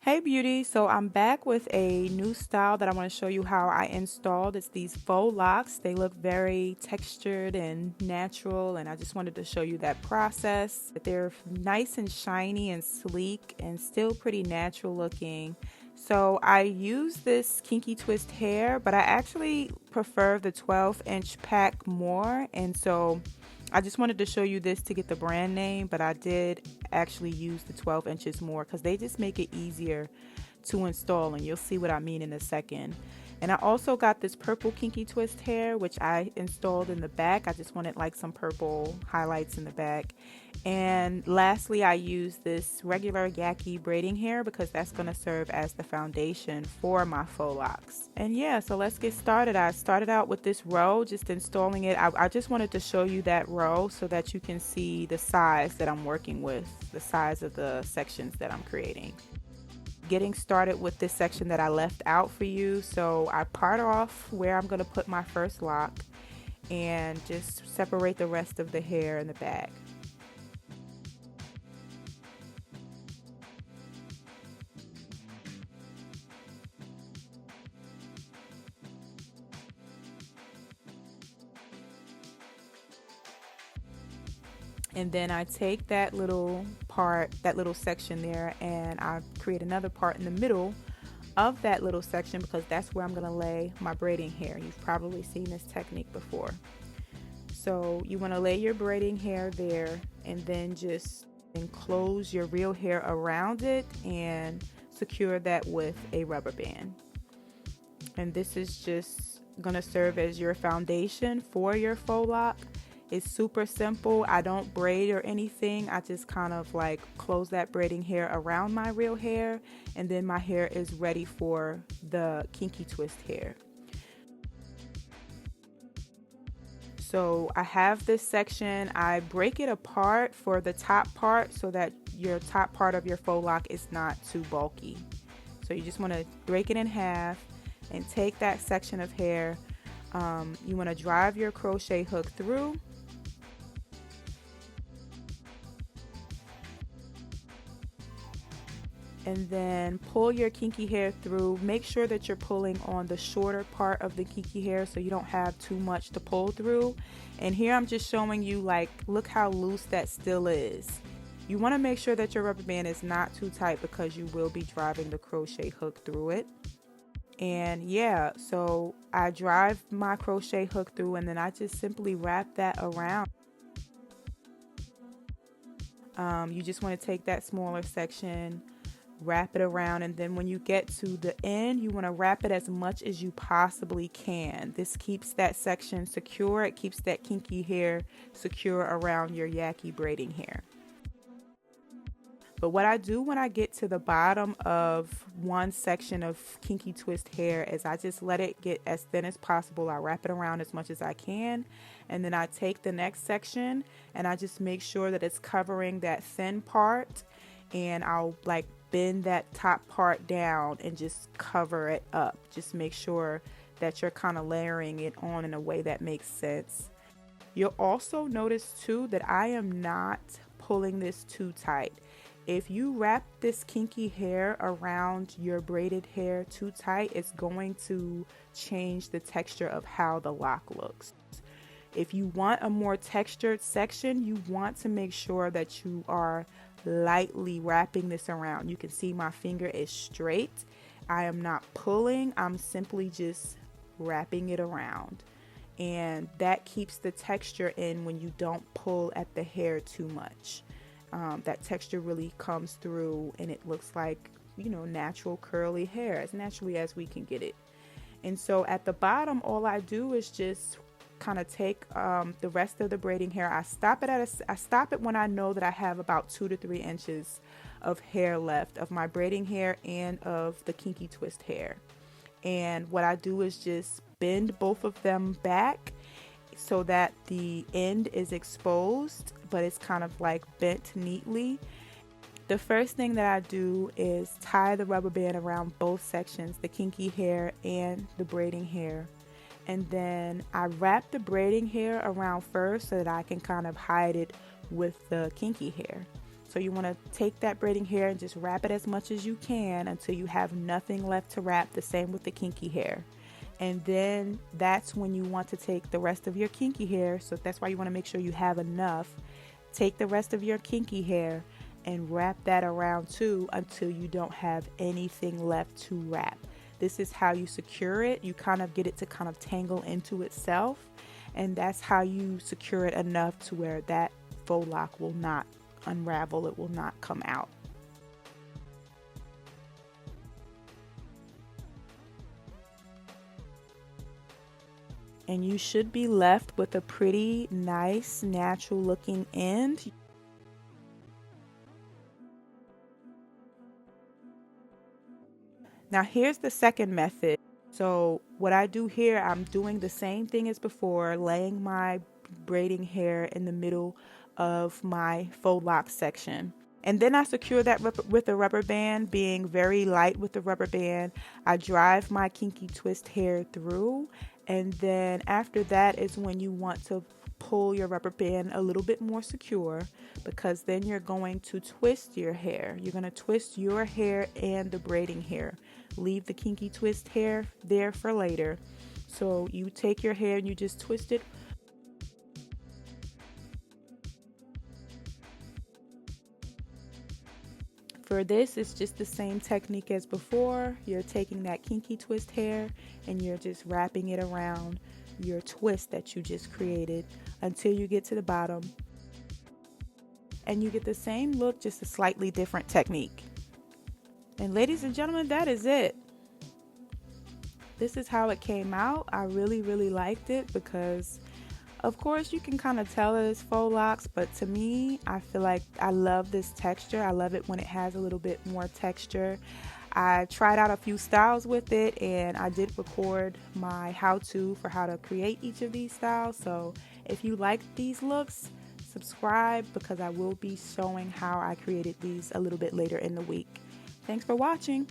Hey beauty, so I'm back with a new style that I want to show you how I installed. It's these faux locks. They look very textured and natural, and I just wanted to show you that process. They're nice and shiny and sleek and still pretty natural looking. So I use this Kinky twist hair, but I actually prefer the 12-inch pack more, and so I just wanted to show you this to get the brand name, but I did actually use the 12 inches more because they just make it easier to install, and you'll see what I mean in a second. And I also got this purple Kinky twist hair, which I installed in the back. I just wanted like some purple highlights in the back. And lastly, I used this regular yaki braiding hair because that's going to serve as the foundation for my faux locks. And yeah, so let's get started. I started out with this row, just installing it. I just wanted to show you that row so that you can see the size that I'm working with, the size of the sections that I'm creating. Getting started with this section that I left out for you. So I part off where I'm going to put my first lock and just separate the rest of the hair in the back. And then I take that little part, that little section there, and I create another part in the middle of that little section because that's where I'm going to lay my braiding hair. You've probably seen this technique before. So you want to lay your braiding hair there and then just enclose your real hair around it and secure that with a rubber band. And this is just going to serve as your foundation for your faux lock. It's super simple. I don't braid or anything. I just kind of like close that braiding hair around my real hair, and then my hair is ready for the Kinky twist hair. So I have this section. I break it apart for the top part so that your top part of your faux lock is not too bulky. So you just want to break it in half and take that section of hair. You want to drive your crochet hook through. And then pull your kinky hair through. Make sure that you're pulling on the shorter part of the kinky hair so you don't have too much to pull through. And here I'm just showing you, like, look how loose that still is. You want to make sure that your rubber band is not too tight because you will be driving the crochet hook through it. And yeah, so I drive my crochet hook through and then I just simply wrap that around. You just want to take that smaller section, wrap it around, and then when you get to the end, you want to wrap it as much as you possibly can. This keeps that section secure. It keeps that kinky hair secure around your yaki braiding hair. But what I do when I get to the bottom of one section of kinky twist hair is I just let it get as thin as possible. I wrap it around as much as I can, and then I take the next section and I just make sure that it's covering that thin part, and I'll like bend that top part down and just cover it up. Just make sure that you're kind of layering it on in a way that makes sense. You'll also notice too that I am not pulling this too tight. If you wrap this kinky hair around your braided hair too tight, it's going to change the texture of how the lock looks. If you want a more textured section, you want to make sure that you are lightly wrapping this around. You can see my finger is straight. I am not pulling, I'm simply just wrapping it around. And that keeps the texture in when you don't pull at the hair too much. That texture really comes through and it looks like, you know, natural curly hair, as naturally as we can get it. And so at the bottom, all I do is just kind of take the rest of the braiding hair. I stop it when I know that I have about 2 to 3 inches of hair left of my braiding hair and of the kinky twist hair. And what I do is just bend both of them back so that the end is exposed, but it's kind of like bent neatly. The first thing that I do is tie the rubber band around both sections, the kinky hair and the braiding hair. And then I wrap the braiding hair around first so that I can kind of hide it with the kinky hair. So you want to take that braiding hair and just wrap it as much as you can until you have nothing left to wrap. The same with the kinky hair. And then that's when you want to take the rest of your kinky hair. So that's why you want to make sure you have enough. Take the rest of your kinky hair and wrap that around too until you don't have anything left to wrap. This is how you secure it. You kind of get it to kind of tangle into itself, and that's how you secure it enough to where that faux lock will not unravel, it will not come out. And you should be left with a pretty nice natural looking end. Now here's the second method. So what I do here, I'm doing the same thing as before, laying my braiding hair in the middle of my faux lock section. And then I secure that with a rubber band, being very light with the rubber band. I drive my kinky twist hair through, and then after that is when you want to pull your rubber band a little bit more secure, because then you're going to twist your hair. You're going to twist your hair and the braiding hair. Leave the kinky twist hair there for later. So you take your hair and you just twist it. For this, it's just the same technique as before. You're taking that kinky twist hair and you're just wrapping it around your twist that you just created until you get to the bottom. And you get the same look, just a slightly different technique. And ladies and gentlemen, that is it. This is how it came out. I really liked it because of course you can kind of tell it is faux locks, but to me, I feel like I love this texture. I love it when it has a little bit more texture. I tried out a few styles with it, and I did record my how-to for how to create each of these styles. So if you like these looks, subscribe, because I will be showing how I created these a little bit later in the week. Thanks for watching.